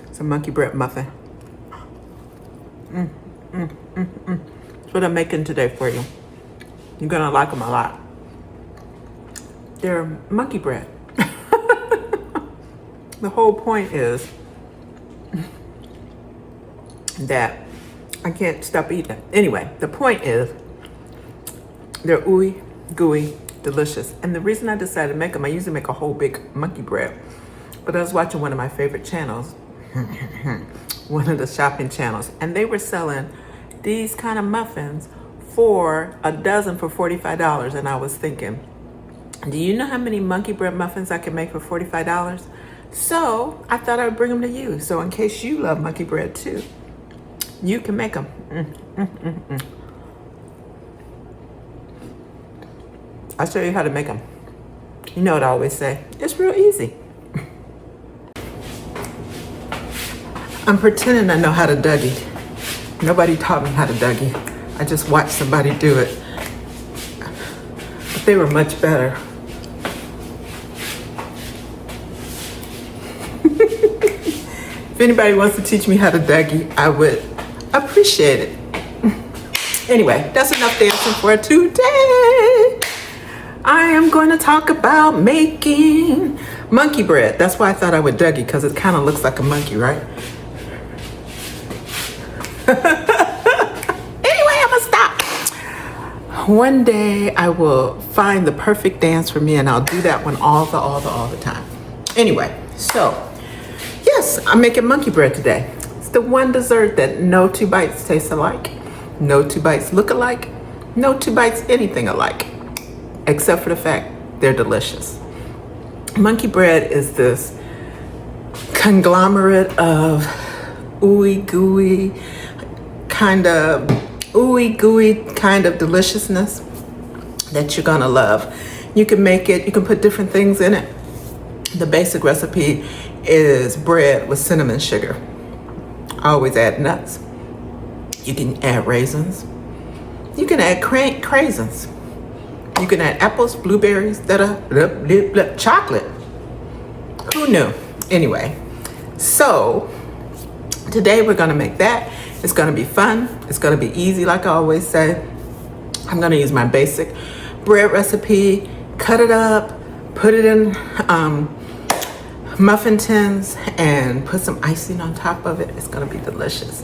It's a monkey bread muffin. That's what I'm making today for you. You're gonna like them a lot. They're monkey bread. The whole point is that I can't stop eating. Anyway, the point is they're ooey gooey, delicious. And the reason I decided to make them, I usually make a whole big monkey bread, but I was watching one of my favorite channels, one of the shopping channels, and they were selling these kind of muffins for a dozen for $45. And I was thinking, do you know how many monkey bread muffins I can make for $45? So I thought I would bring them to you. So in case you love monkey bread too, you can make them. I'll show you how to make them. You know what I always say, it's real easy. I'm pretending I know how to Dougie. Nobody taught me how to Dougie. I just watched somebody do it. But they were much better. If anybody wants to teach me how to Dougie, I would appreciate it. Anyway, that's enough dancing for today. I am going to talk about making monkey bread. That's why I thought I would Dougie, because it kind of looks like a monkey, right? Anyway, I'm gonna stop. One day I will find the perfect dance for me, and I'll do that one all the time. Anyway, so yes, I'm making monkey bread today. It's the one dessert that no two bites taste alike, no two bites look alike, no two bites anything alike, except for the fact they're delicious. Monkey bread is this conglomerate of ooey gooey kind of deliciousness that you're gonna love. You can make it, you can put different things in it. The basic recipe is bread with cinnamon sugar. I always add nuts. You can add raisins. You can add craisins. You can add apples, blueberries, chocolate. Who knew? Anyway, so today we're gonna make that. It's gonna be fun. It's gonna be easy, like I always say. I'm gonna use my basic bread recipe, cut it up, put it in muffin tins, and put some icing on top of it. It's gonna be delicious.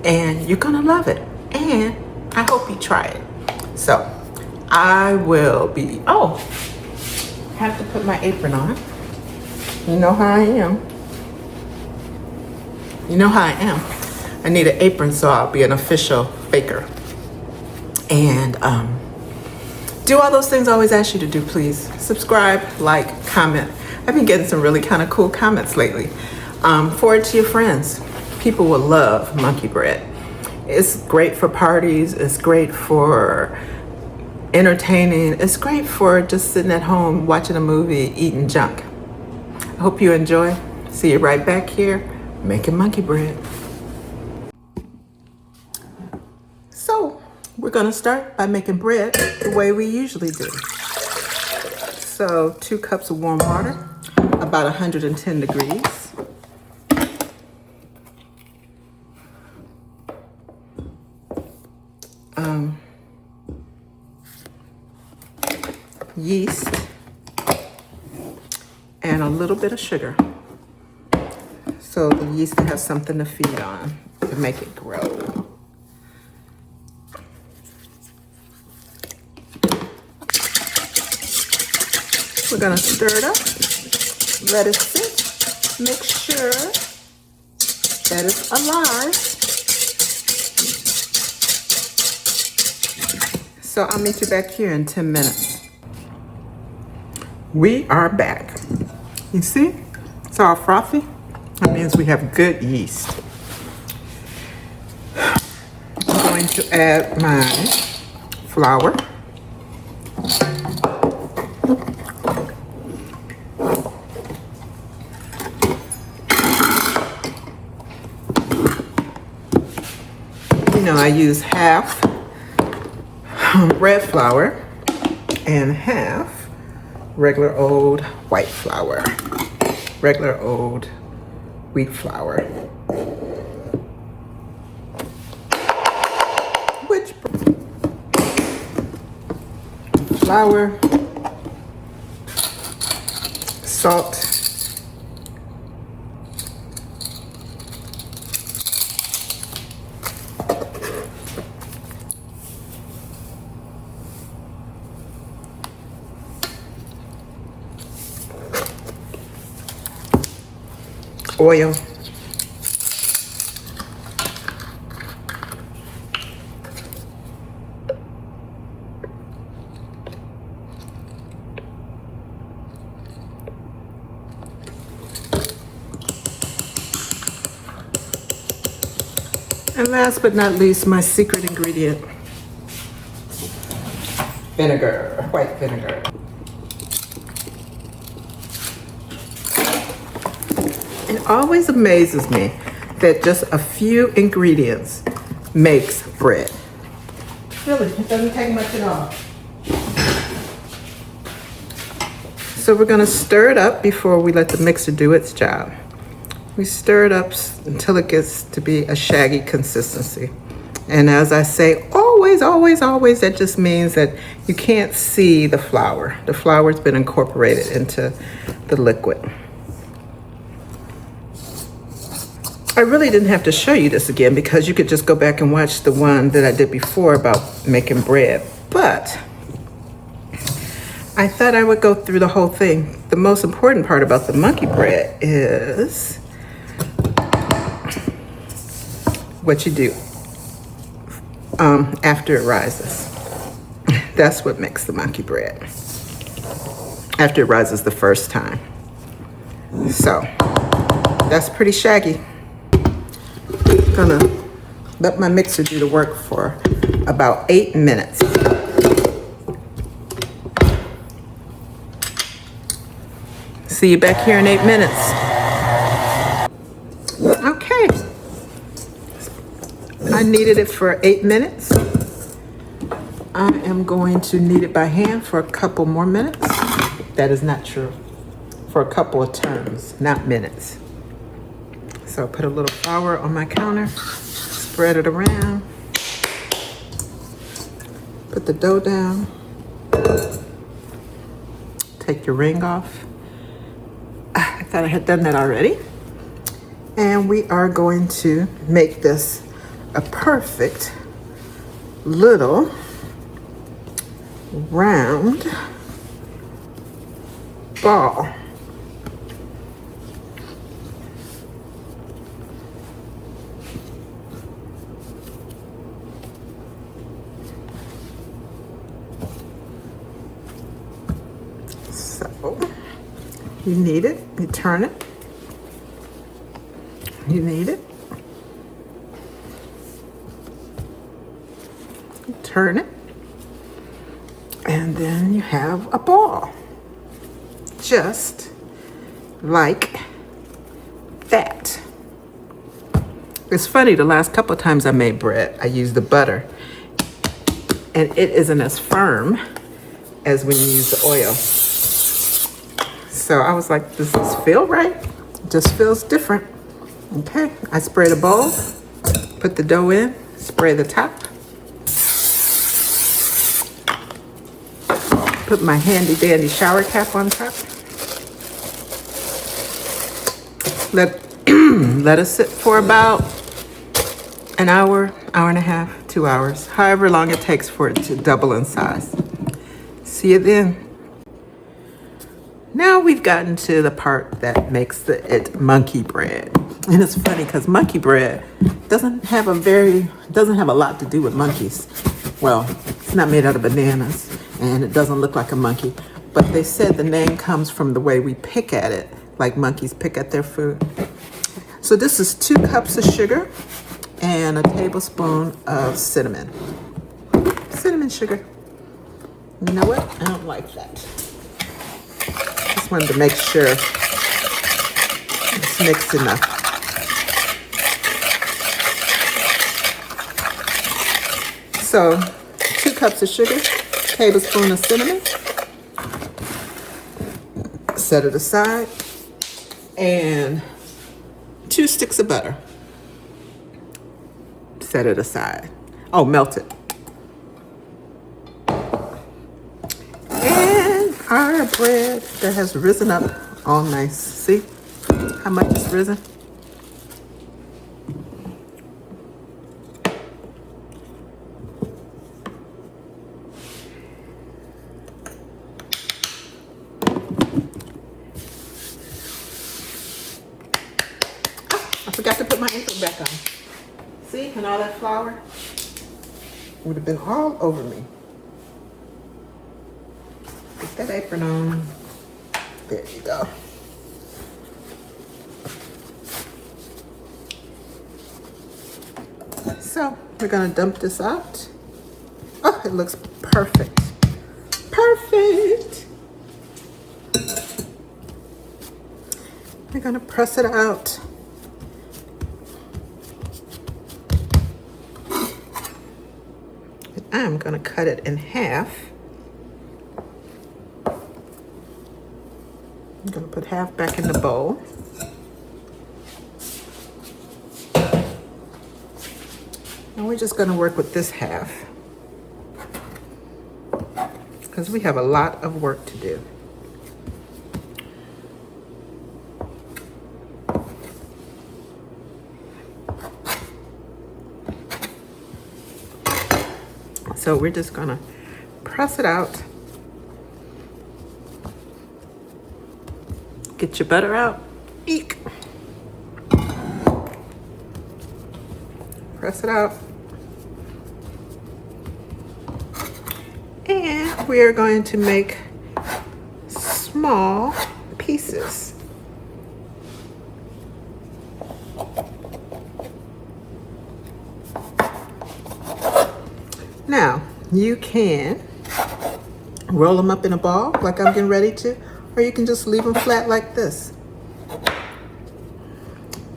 And you're gonna love it. And I hope you try it. So I will be, I have to put my apron on. You know how I am. You know how I am. I need an apron so I'll be an official baker. And do all those things I always ask you to do, please. Subscribe, like, comment. I've been getting some really kind of cool comments lately. Forward to your friends. People will love monkey bread. It's great for parties. It's great for entertaining. It's great for just sitting at home, watching a movie, eating junk. I hope you enjoy. See you right back here, making monkey bread. So we're gonna start by making bread the way we usually do. So 2 cups of warm water, about 110 degrees. Yeast, and a little bit of sugar. So the yeast has something to feed on to make it grow. We're gonna stir it up, let it sit, make sure that it's alive. So I'll meet you back here in 10 minutes. We are back. You see, it's all frothy. That means we have good yeast. I'm going to add my flour. You know, I use half red flour and half regular old white flour. regular old wheat flour. Which flour, salt, oil, and last but not least, my secret ingredient, vinegar, white vinegar. It always amazes me that just a few ingredients makes bread. Really, it doesn't take much at all. So we're gonna stir it up before we let the mixer do its job. We stir it up until it gets to be a shaggy consistency. And as I say, always, always, always, that just means that you can't see the flour. The flour's been incorporated into the liquid. I really didn't have to show you this again because you could just go back and watch the one that I did before about making bread. But I thought I would go through the whole thing. The most important part about the monkey bread is what you do after it rises. That's what makes the monkey bread. After it rises the first time. So that's pretty shaggy. Gonna let my mixer do the work for about 8 minutes. See you back here in 8 minutes. Okay. I kneaded it for 8 minutes. I am going to knead it by hand for a couple more minutes. That is not true. For a couple of turns, not minutes. So I put a little flour on my counter, spread it around, put the dough down, take your ring off. I thought I had done that already. And we are going to make this a perfect little round ball. You knead it, you turn it, you knead it, you turn it, and then you have a ball. Just like that. It's funny, the last couple of times I made bread, I used the butter, and it isn't as firm as when you use the oil. So I was like, does this feel right? It just feels different. Okay, I spray the bowl, put the dough in, spray the top. Put my handy dandy shower cap on top. Let it sit for about an hour, hour and a half, 2 hours, however long it takes for it to double in size. See you then. Now we've gotten to the part that makes it monkey bread. And it's funny because monkey bread doesn't have a lot to do with monkeys. Well, it's not made out of bananas and it doesn't look like a monkey, but they said the name comes from the way we pick at it, like monkeys pick at their food. So this is 2 cups of sugar and a tablespoon of cinnamon. Cinnamon sugar. You know what? I don't like that. Just wanted to make sure it's mixed enough. So 2 cups of sugar, tablespoon of cinnamon. Set it aside. and 2 sticks of butter. Set it aside. Oh, melt it. And our bread that has risen up all nice. See how much it's risen? I forgot to put my apron back on. See, and all that flour would have been all over me. Put that apron on. There you go. So we're gonna dump this out. Oh, it looks perfect. Perfect. We're gonna press it out. I'm gonna cut it in half. I'm gonna put half back in the bowl. And we're just gonna work with this half because we have a lot of work to do. So we're just gonna press it out. Get your butter out. Eek. Press it out. And we are going to make small pieces. Now, you can roll them up in a ball like I'm getting ready to, or you can just leave them flat like this.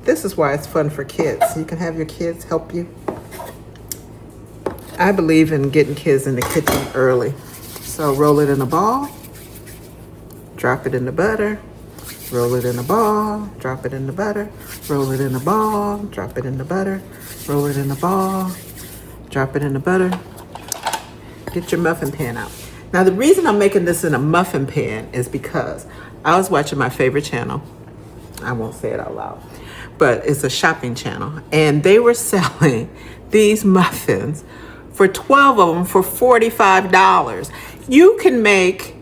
This is why it's fun for kids. You can have your kids help you. I believe in getting kids in the kitchen early. So roll it in a ball, drop it in the butter, roll it in a ball, drop it in the butter, roll it in a ball, drop it in the butter, roll it in a ball, drop it in the butter. Get your muffin pan out. Now the reason I'm making this in a muffin pan is because I was watching my favorite channel. I won't say it out loud, but it's a shopping channel. And they were selling these muffins for 12 of them for $45. You can make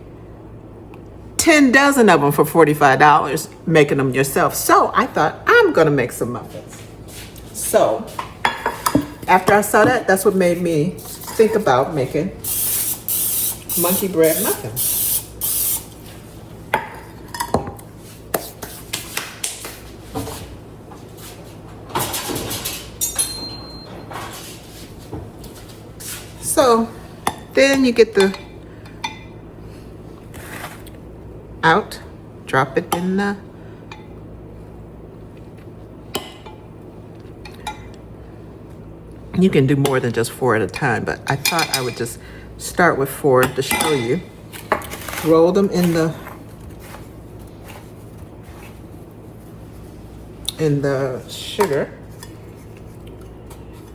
10 dozen of them for $45 making them yourself. So I thought I'm gonna make some muffins. So after I saw that, that's what made me think about making monkey bread muffins. So then you get the out, drop it in the you can do more than just 4 at a time, but I thought I would just start with 4 to show you. Roll them in the sugar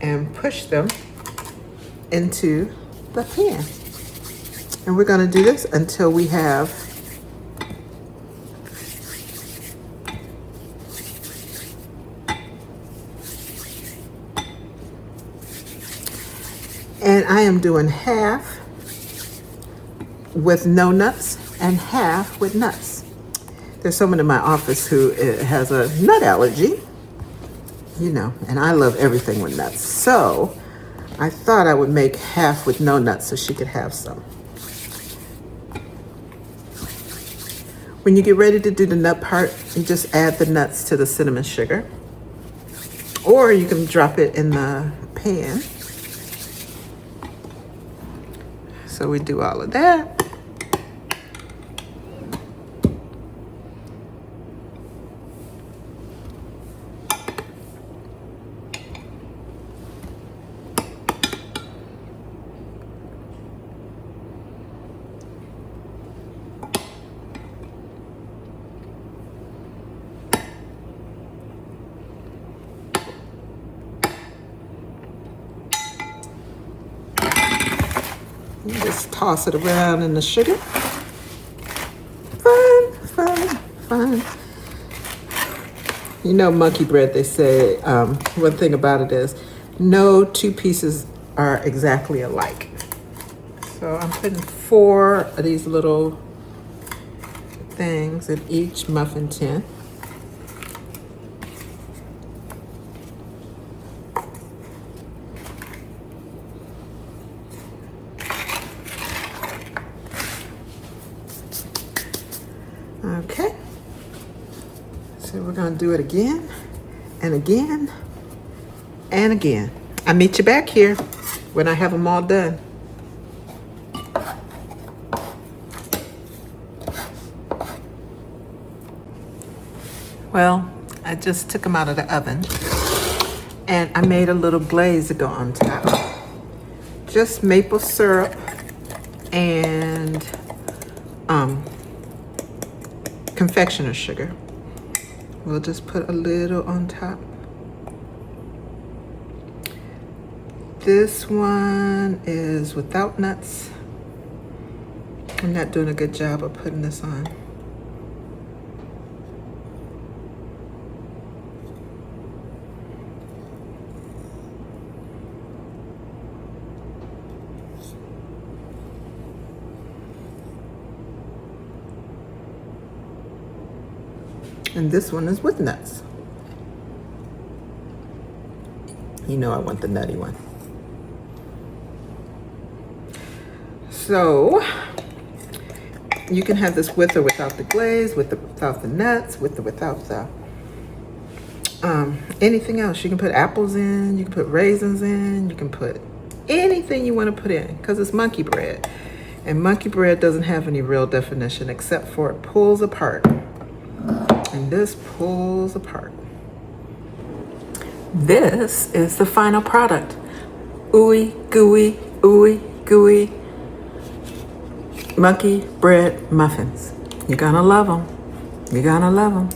and push them into the pan. And we're gonna do this until we have and I am doing half with no nuts and half with nuts. There's someone in my office who has a nut allergy, you know, and I love everything with nuts. So I thought I would make half with no nuts so she could have some. When you get ready to do the nut part, you just add the nuts to the cinnamon sugar, or you can drop it in the pan. So we do all of that. toss it around in the sugar. Fun, fun, fun. You know, monkey bread, they say, one thing about it is no two pieces are exactly alike. So I'm putting 4 of these little things in each muffin tin. Okay, so we're gonna do it again and again and again. I'll meet you back here when I have them all done. Well, I just took them out of the oven and I made a little glaze to go on top. Just maple syrup and confectioner sugar. We'll just put a little on top. This one is without nuts. I'm not doing a good job of putting this on. And this one is with nuts. You know I want the nutty one. So you can have this with or without the glaze, with or without the nuts, with or without the anything else. You can put apples in, you can put raisins in, you can put anything you want to put in because it's monkey bread. And monkey bread doesn't have any real definition except for it pulls apart. And this pulls apart. This is the final product. Ooey gooey monkey bread muffins. You're gonna love them. You're gonna love them.